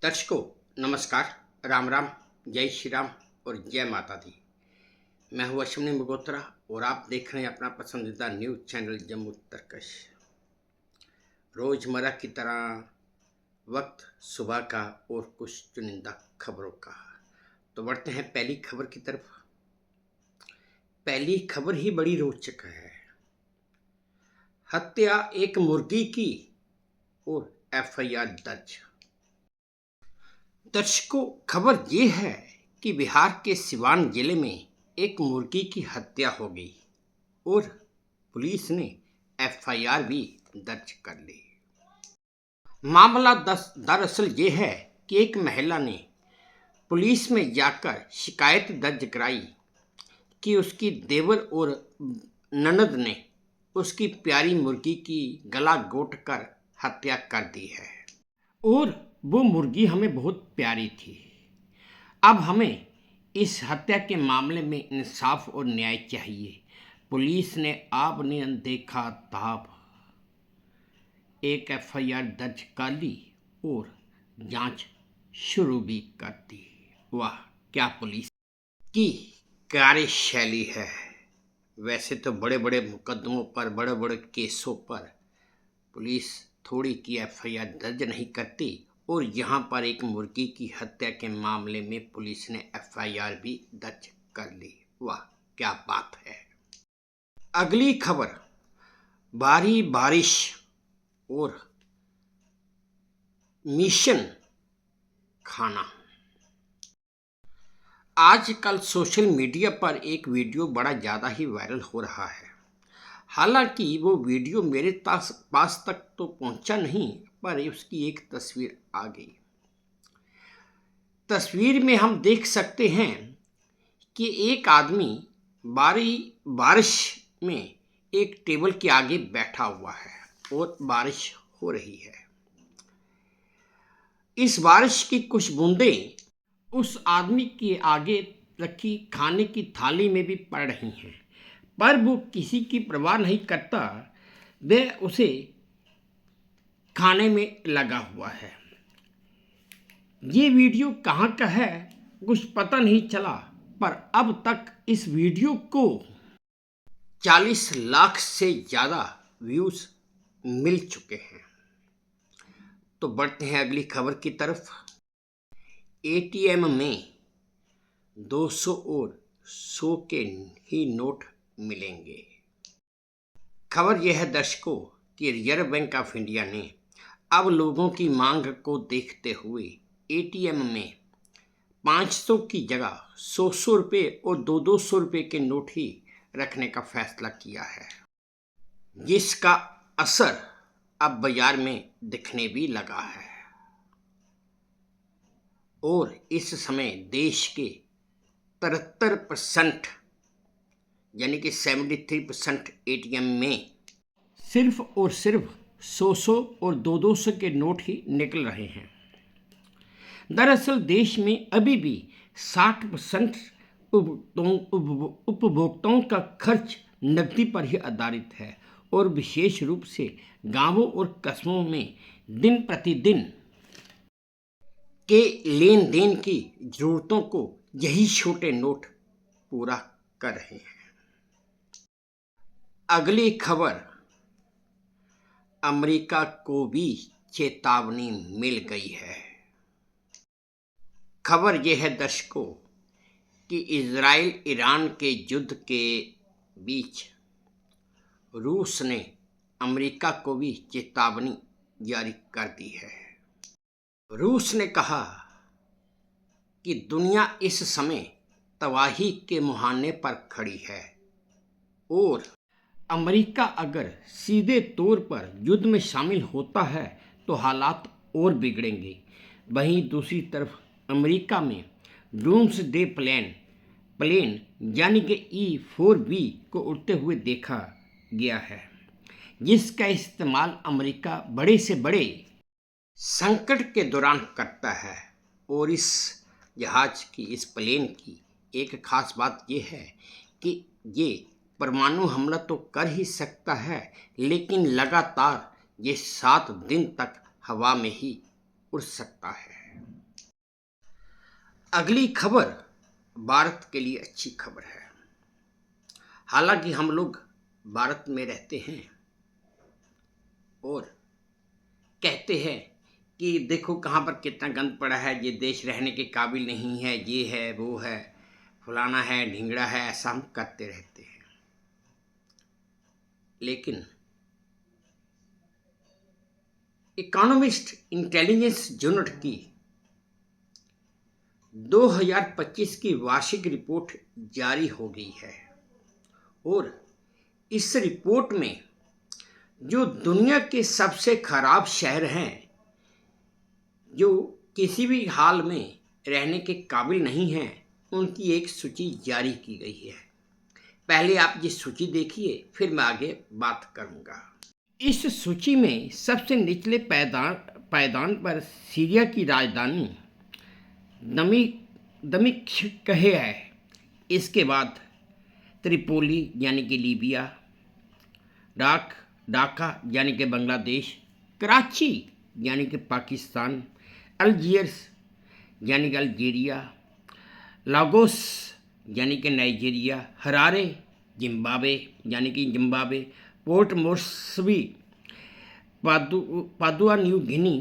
दर्शकों, नमस्कार। राम राम, जय श्री राम और जय माता दी। मैं हूँ अश्विनी मगोत्रा और आप देख रहे हैं अपना पसंदीदा न्यूज़ चैनल जम्मू तरकश। रोज़मर्रा की तरह वक्त सुबह का और कुछ चुनिंदा खबरों का। तो बढ़ते हैं पहली खबर की तरफ। पहली खबर ही बड़ी रोचक है। हत्या एक मुर्गी की और एफआईआर दर्ज। दर्शकों, खबर ये है कि बिहार के सिवान जिले में एक मुर्गी की हत्या हो गई और पुलिस ने एफआईआर भी दर्ज कर ली। मामला दरअसल ये है कि एक महिला ने पुलिस में जाकर शिकायत दर्ज कराई कि उसकी देवर और ननद ने उसकी प्यारी मुर्गी की गला घोंट कर हत्या कर दी है और वो मुर्गी हमें बहुत प्यारी थी। अब हमें इस हत्या के मामले में इंसाफ और न्याय चाहिए। पुलिस ने आपने अनदेखा ताब एक एफआईआर दर्ज कर ली और जांच शुरू भी कर दी। वाह, क्या पुलिस की कार्यशैली है। वैसे तो बड़े बड़े मुकदमों पर, बड़े बड़े केसों पर पुलिस थोड़ी की एफआईआर दर्ज नहीं करती और यहाँ पर एक मुर्गी की हत्या के मामले में पुलिस ने एफआईआर भी दर्ज कर ली। वाह, क्या बात है। अगली खबर, भारी बारिश और मिशन खाना। आजकल सोशल मीडिया पर एक वीडियो बड़ा ज़्यादा ही वायरल हो रहा है। हालांकि वो वीडियो मेरे पास तक तो पहुंचा नहीं, पर उसकी एक तस्वीर आ गई। तस्वीर में हम देख सकते हैं कि एक आदमी बारिश में एक टेबल के आगे बैठा हुआ है और बारिश हो रही है। इस बारिश की कुछ बूंदें उस आदमी के आगे रखी खाने की थाली में भी पड़ रही हैं, पर वो किसी की परवाह नहीं करता। वह उसे खाने में लगा हुआ है। ये वीडियो कहाँ का है कुछ पता नहीं चला, पर अब तक इस वीडियो को 40 लाख से ज़्यादा व्यूज़ मिल चुके हैं। तो बढ़ते हैं अगली खबर की तरफ। एटीएम में 200 और 100 के ही नोट मिलेंगे। खबर यह है दर्शकों कि रिजर्व बैंक ऑफ इंडिया ने अब लोगों की मांग को देखते हुए एटीएम में 500 की जगह 100 रुपये और 200 रुपये के नोट ही रखने का फैसला किया है, जिसका असर अब बाजार में दिखने भी लगा है और इस समय देश के 73% यानी कि 73% एटीएम में सिर्फ और सिर्फ 100 और 200 के नोट ही निकल रहे हैं। दरअसल देश में अभी भी 60% उपभोक्ताओं का खर्च नकदी पर ही आधारित है और विशेष रूप से गांवों और कस्बों में दिन प्रतिदिन के लेन देन की जरूरतों को यही छोटे नोट पूरा कर रहे हैं। अगली खबर, अमेरिका को भी चेतावनी मिल गई है। खबर यह है दर्शकों कि इजराइल ईरान के युद्ध के बीच रूस ने अमेरिका को भी चेतावनी जारी कर दी है। रूस ने कहा कि दुनिया इस समय तबाही के मुहाने पर खड़ी है और अमेरिका अगर सीधे तौर पर युद्ध में शामिल होता है तो हालात और बिगड़ेंगे। वहीं दूसरी तरफ अमेरिका में डूम्सडे प्लेन यानी कि E-4B को उड़ते हुए देखा गया है, जिसका इस्तेमाल अमेरिका बड़े से बड़े संकट के दौरान करता है। और इस जहाज की, इस प्लेन की एक खास बात यह है कि ये परमाणु हमला तो कर ही सकता है, लेकिन लगातार ये 7 दिन तक हवा में ही उड़ सकता है। अगली खबर भारत के लिए अच्छी खबर है। हालांकि हम लोग भारत में रहते हैं और कहते हैं कि देखो कहाँ पर कितना गंद पड़ा है, ये देश रहने के काबिल नहीं है, ये है वो है, फलाना है ढिंगड़ा है, ऐसा हम करते रहते हैं। लेकिन इकोनॉमिस्ट इंटेलिजेंस यूनिट की 2025 की वार्षिक रिपोर्ट जारी हो गई है और इस रिपोर्ट में जो दुनिया के सबसे खराब शहर हैं, जो किसी भी हाल में रहने के काबिल नहीं हैं, उनकी एक सूची जारी की गई है। पहले आप ये सूची देखिए, फिर मैं आगे बात करूंगा। इस सूची में सबसे निचले पायदान पर सीरिया की राजधानी दमिश्क है। इसके बाद त्रिपोली यानी कि लीबिया, ढाका यानी कि बांग्लादेश, कराची यानी कि पाकिस्तान, अल्जीयर्स यानी कि अल्जीरिया, लागोस यानी कि नाइजीरिया, हरारे जिम्बाब्वे यानी कि Zimbabwe, Port Moresby Papua New Guinea,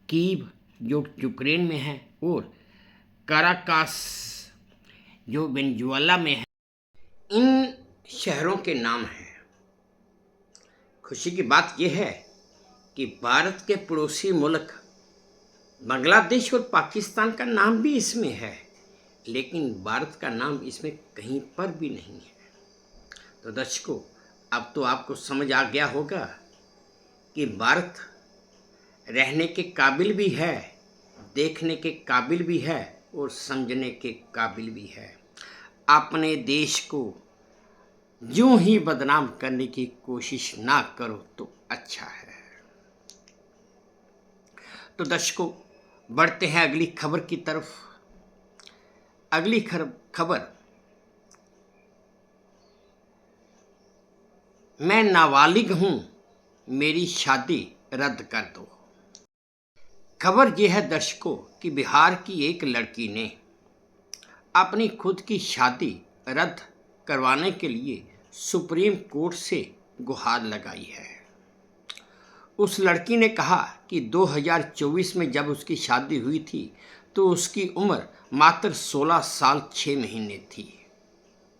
Kiev जो यूक्रेन में है और काराकास जो वेनेजुएला में है। इन शहरों के नाम हैं। खुशी की बात यह है कि भारत के पड़ोसी मुल्क बांग्लादेश और पाकिस्तान का नाम भी इसमें है, लेकिन भारत का नाम इसमें कहीं पर भी नहीं है। तो दर्शकों, अब तो आपको समझ आ गया होगा कि भारत रहने के काबिल भी है, देखने के काबिल भी है और समझने के काबिल भी है। अपने देश को यूं ही बदनाम करने की कोशिश ना करो तो अच्छा है। तो दर्शकों, बढ़ते हैं अगली खबर की तरफ। अगली खबर, मैं नाबालिग हूं, मेरी शादी रद्द कर दो। खबर यह है दर्शकों कि बिहार की एक लड़की ने अपनी खुद की शादी रद्द करवाने के लिए सुप्रीम कोर्ट से गुहार लगाई है। उस लड़की ने कहा कि 2024 में जब उसकी शादी हुई थी तो उसकी उम्र मात्र 16 साल 6 महीने थी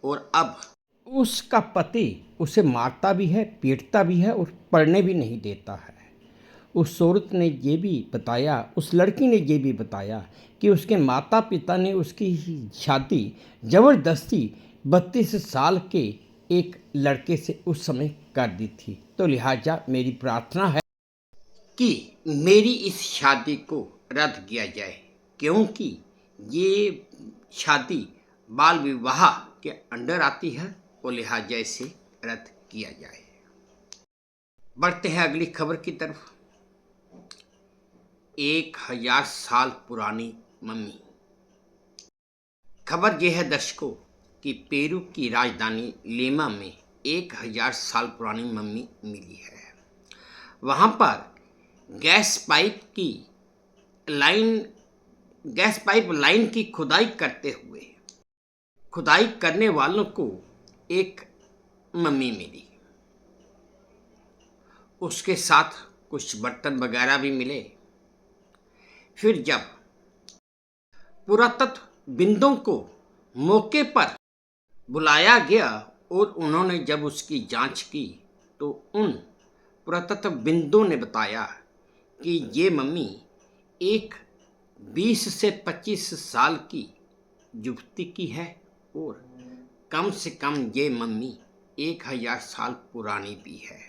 और अब उसका पति उसे मारता भी है, पीटता भी है और पढ़ने भी नहीं देता है। उस औरत ने ये भी बताया, उस लड़की ने ये भी बताया कि उसके माता पिता ने उसकी शादी ज़बरदस्ती 32 साल के एक लड़के से उस समय कर दी थी। तो लिहाजा मेरी प्रार्थना है कि मेरी इस शादी को रद्द किया जाए, क्योंकि ये शादी बाल विवाह के अंडर आती है और लिहाजा इसे रद्द किया जाए। बढ़ते हैं अगली खबर की तरफ। 1000 साल पुरानी मम्मी। खबर यह है दर्शकों कि पेरू की राजधानी लीमा में 1000 साल पुरानी मम्मी मिली है। वहाँ पर गैस पाइप लाइन की खुदाई करने वालों को एक मम्मी मिली। उसके साथ कुछ बर्तन वगैरह भी मिले। फिर जब पुरातत्वविदों को मौके पर बुलाया गया और उन्होंने जब उसकी जांच की तो उन पुरातत्वविदों ने बताया कि ये मम्मी एक 20 से 25 साल की युवती की है और कम से कम ये मम्मी 1000 साल पुरानी भी है।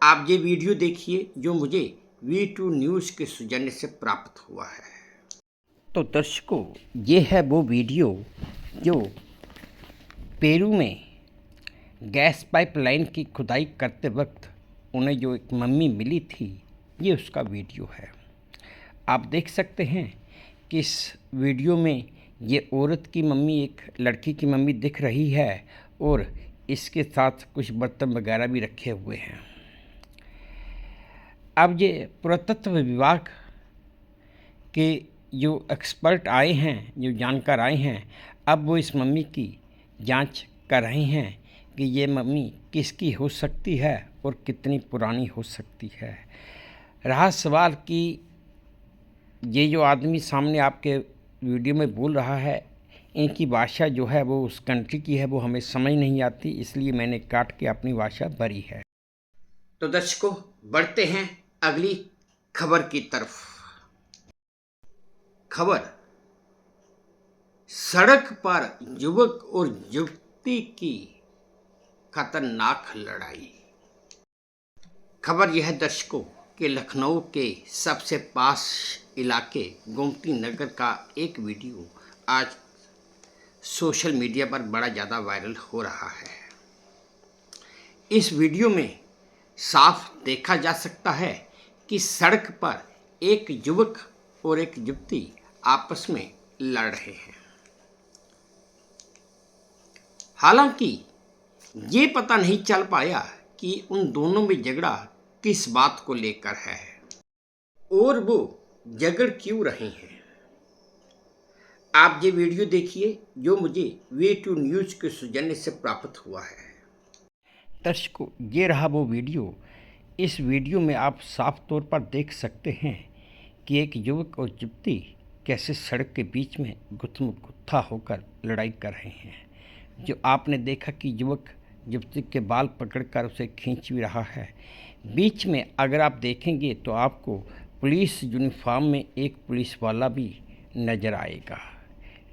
आप ये वीडियो देखिए जो मुझे V2 न्यूज़ के सौजन्य से प्राप्त हुआ है। तो दर्शकों, ये है वो वीडियो जो पेरू में गैस पाइपलाइन की खुदाई करते वक्त उन्हें जो एक मम्मी मिली थी, ये उसका वीडियो है। आप देख सकते हैं कि इस वीडियो में ये औरत की मम्मी एक लड़की की मम्मी दिख रही है और इसके साथ कुछ बर्तन वगैरह भी रखे हुए हैं। अब ये पुरातत्व विभाग कि जो एक्सपर्ट आए हैं, जो जानकार आए हैं, अब वो इस मम्मी की जांच कर रहे हैं कि ये मम्मी किसकी हो सकती है और कितनी पुरानी हो सकती है। रहा सवाल कि ये जो आदमी सामने आपके वीडियो में बोल रहा है, इनकी भाषा जो है वो उस कंट्री की है, वो हमें समझ नहीं आती, इसलिए मैंने काट के अपनी भाषा भरी है। तो दर्शकों, बढ़ते हैं अगली खबर की तरफ। खबर, सड़क पर युवक और युवती की खतरनाक लड़ाई। खबर यह है दर्शकों कि लखनऊ के सबसे पास इलाके गोमती नगर का एक वीडियो आज सोशल मीडिया पर बड़ा ज़्यादा वायरल हो रहा है। इस वीडियो में साफ देखा जा सकता है कि सड़क पर एक युवक और एक युवती आपस में लड़ रहे हैं। हालांकि ये पता नहीं चल पाया कि उन दोनों में झगड़ा किस बात को लेकर है और वो झगड़ क्यों रहे हैं। आप ये वीडियो देखिए जो मुझे वे2 न्यूज़ के सौजन्य से प्राप्त हुआ है। दर्शकों, ये रहा वो वीडियो। इस वीडियो में आप साफ तौर पर देख सकते हैं कि एक युवक और युवती कैसे सड़क के बीच में गुत्था होकर लड़ाई कर रहे हैं। जो आपने देखा कि युवक युवती के बाल पकड़कर उसे खींच भी रहा है। बीच में अगर आप देखेंगे तो आपको पुलिस यूनिफॉर्म में एक पुलिस वाला भी नज़र आएगा,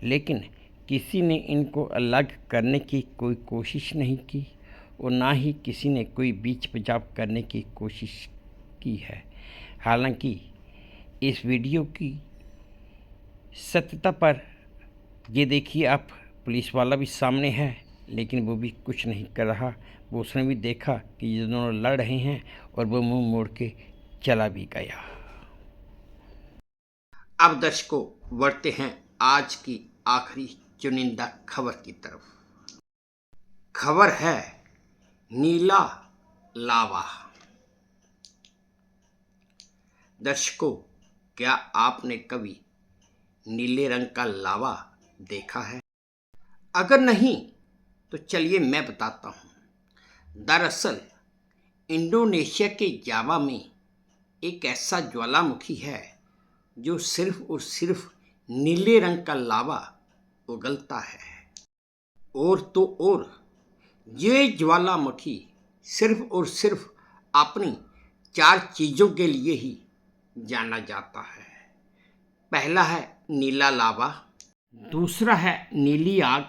लेकिन किसी ने इनको अलग करने की कोई कोशिश नहीं की और ना ही किसी ने कोई बीच बचाव करने की कोशिश की है। हालांकि इस वीडियो की सत्यता पर ये देखिए आप, पुलिस वाला भी सामने है लेकिन वो भी कुछ नहीं कर रहा। वो उसने भी देखा कि ये दोनों लड़ रहे हैं और वो मुंह मोड़ के चला भी गया। अब दर्शकों, बढ़ते हैं आज की आखिरी चुनिंदा खबर की तरफ। खबर है नीला लावा। दर्शकों, क्या आपने कभी नीले रंग का लावा देखा है? अगर नहीं तो चलिए मैं बताता हूँ। दरअसल इंडोनेशिया के जावा में एक ऐसा ज्वालामुखी है जो सिर्फ और सिर्फ नीले रंग का लावा उगलता है। और तो और ये ज्वालामुखी सिर्फ और सिर्फ अपनी 4 चीज़ों के लिए ही जाना जाता है। पहला है नीला लावा, दूसरा है नीली आग,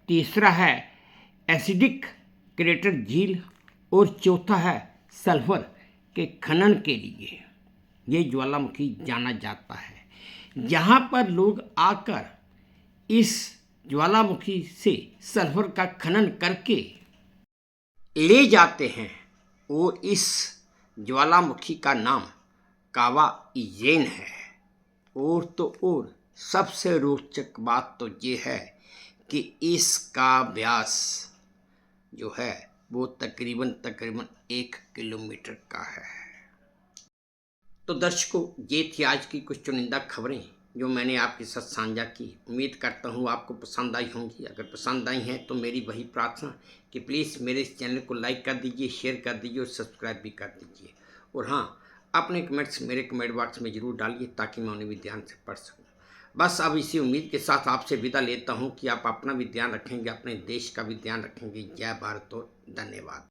तीसरा है एसिडिक क्रेटर झील और चौथा है सल्फर के खनन के लिए ये ज्वालामुखी जाना जाता है। यहाँ पर लोग आकर इस ज्वालामुखी से सल्फर का खनन करके ले जाते हैं और इस ज्वालामुखी का नाम कावा इजेन है। और तो और सबसे रोचक बात तो ये है कि इसका व्यास जो है वो तकरीबन 1 किलोमीटर का है। तो दर्शकों, ये थी आज की कुछ चुनिंदा खबरें जो मैंने आपके साथ साझा की। उम्मीद करता हूँ आपको पसंद आई होंगी। अगर पसंद आई हैं तो मेरी वही प्रार्थना कि प्लीज़ मेरे इस चैनल को लाइक कर दीजिए, शेयर कर दीजिए और सब्सक्राइब भी कर दीजिए। और हाँ, अपने कमेंट्स मेरे कमेंट बॉक्स में ज़रूर डालिए ताकि मैं उन्हें भी ध्यान से पढ़ सकूँ। बस अब इसी उम्मीद के साथ आपसे विदा लेता हूँ कि आप अपना भी ध्यान रखेंगे, अपने देश का भी ध्यान रखेंगे। जय भारत और धन्यवाद।